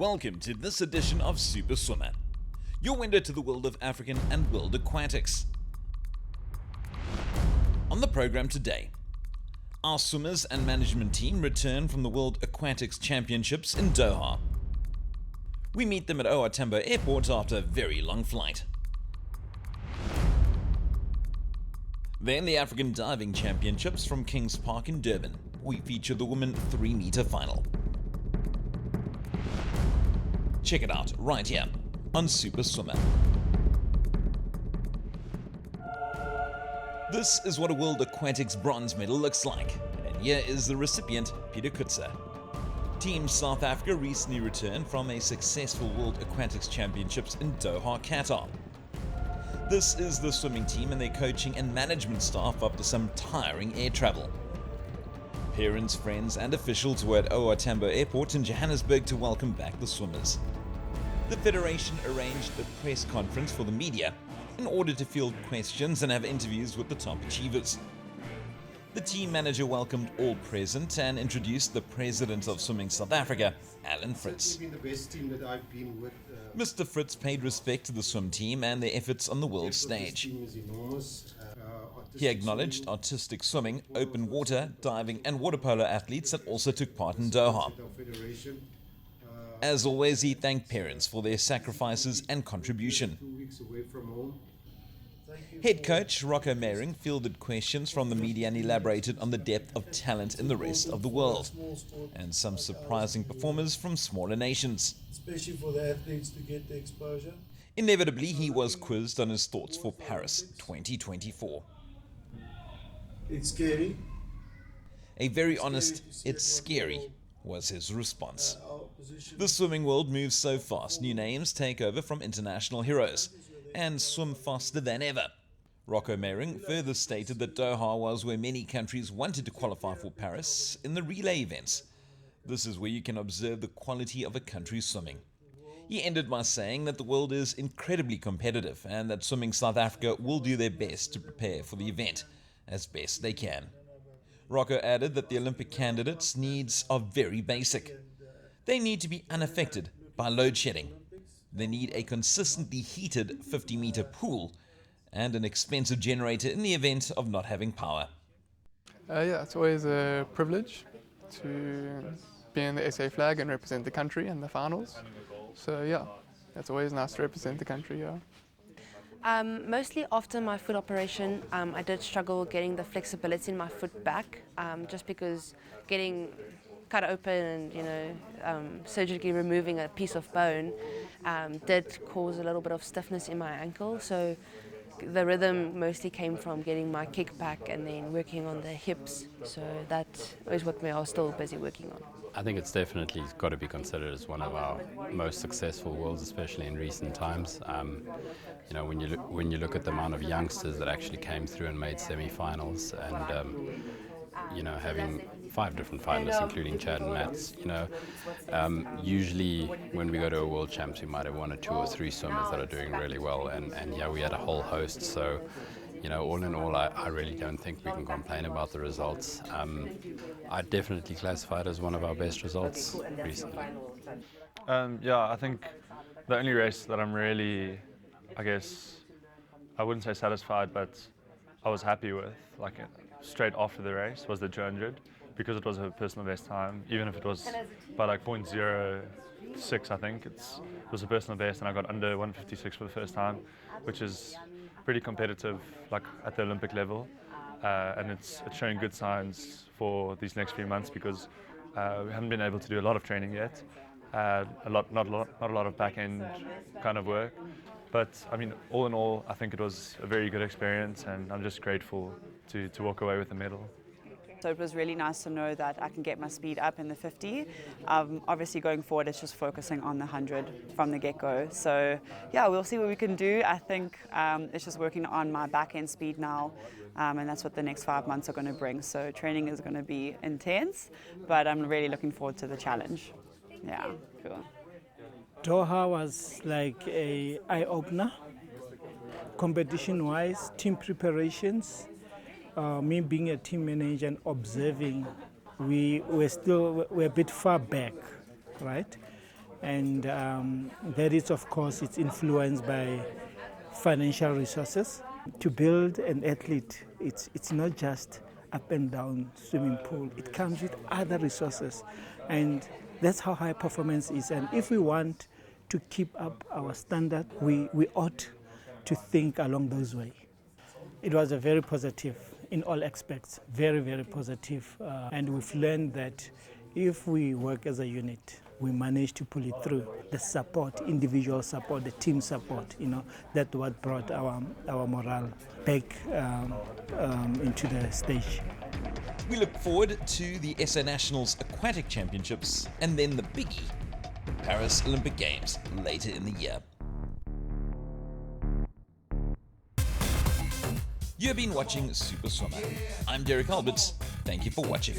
Welcome to this edition of Superswimmer, your window to the world of African and world aquatics. On the program today, our swimmers and management team return from the World Aquatics Championships in Doha. We meet them at OR Tambo Airport after a very long flight. Then the African Diving Championships from Kings Park in Durban. We feature the women 3-meter final. Check it out right here on Superswimmer. This is what a World Aquatics bronze medal looks like, and here is the recipient, Peter Kutzer. Team South Africa recently returned from a successful World Aquatics Championships in Doha, Qatar. This is the swimming team and their coaching and management staff after some tiring air travel. Parents, friends and officials were at OR Tambo Airport in Johannesburg to welcome back the swimmers. The Federation arranged a press conference for the media in order to field questions and have interviews with the top achievers. The team manager welcomed all present and introduced the President of Swimming South Africa, Alan Fritz. Been the best team that I've been with. Mr. Fritz paid respect to the swim team and their efforts on the world stage. Team is enormous. He acknowledged artistic swimming, open water, diving and water polo athletes that also took part in Doha. As always, he thanked parents for their sacrifices and contribution. 2 weeks away from home. Head coach Rocco Mering fielded questions from the media and elaborated on the depth of talent in the rest of the world, and some surprising performers from smaller nations. Especially for the athletes to get the exposure. Inevitably, he was quizzed on his thoughts for Paris 2024. It's scary. A very honest, "It's scary," was his response. Our position. The swimming world moves so fast, new names take over from international heroes and swim faster than ever. Rocco Mering further stated that Doha was where many countries wanted to qualify for Paris in the relay events. This is where you can observe the quality of a country's swimming. He ended by saying that the world is incredibly competitive and that Swimming South Africa will do their best to prepare for the event as best they can. Rocco added that the Olympic candidates' needs are very basic. They need to be unaffected by load shedding. They need a consistently heated 50-meter pool and an expensive generator in the event of not having power. Yeah, it's always a privilege to be in the SA flag and represent the country in the finals. So yeah, it's always nice to represent the country, yeah. Mostly after my foot operation, I did struggle getting the flexibility in my foot back, just because getting cut open and surgically removing a piece of bone did cause a little bit of stiffness in my ankle. So the rhythm mostly came from getting my kick back and then working on the hips. So that is what we are still busy working on. I think it's definitely got to be considered as one of our most successful worlds, especially in recent times. When you look at the amount of youngsters that actually came through and made semi-finals, and having 5 different finalists, including Chad and Mats. Usually when we go to a World Champs, we might have 1 or 2 or 3 swimmers that are doing really well, and yeah, we had a whole host. So, all in all, I really don't think we can complain about the results. I definitely classify it as one of our best results recently. I think the only race that I'm really, I wouldn't say satisfied, but I was happy with, straight after the race, was the 200, because it was a personal best time, even if it was by 0.06, I think. It was a personal best, and I got under 156 for the first time, which is pretty competitive, at the Olympic level, and it's showing good signs for these next few months, because we haven't been able to do a lot of training yet, not a lot of back-end kind of work. But all in all, I think it was a very good experience, and I'm just grateful to walk away with the medal. So it was really nice to know that I can get my speed up in the 50. Obviously going forward, it's just focusing on the 100 from the get-go. So yeah, we'll see what we can do. I think it's just working on my back-end speed now, and that's what the next 5 months are going to bring. So training is going to be intense, but I'm really looking forward to the challenge. Yeah, cool. Doha was like an eye-opener, competition-wise, team preparations. Me being a team manager and observing, we're a bit far back, right? And that is, of course, it's influenced by financial resources. To build an athlete, it's not just up and down swimming pool. It comes with other resources, and that's how high performance is. And if we want to keep up our standard, we ought to think along those ways. It was a very positive in all aspects, very, very positive. And we've learned that if we work as a unit, we manage to pull it through. The support, individual support, the team support, that's what brought our morale back into the stage. We look forward to the SA Nationals Aquatic Championships and then the biggie, the Paris Olympic Games later in the year. You have been watching Superswimmer. I'm Derek Albert. Thank you for watching.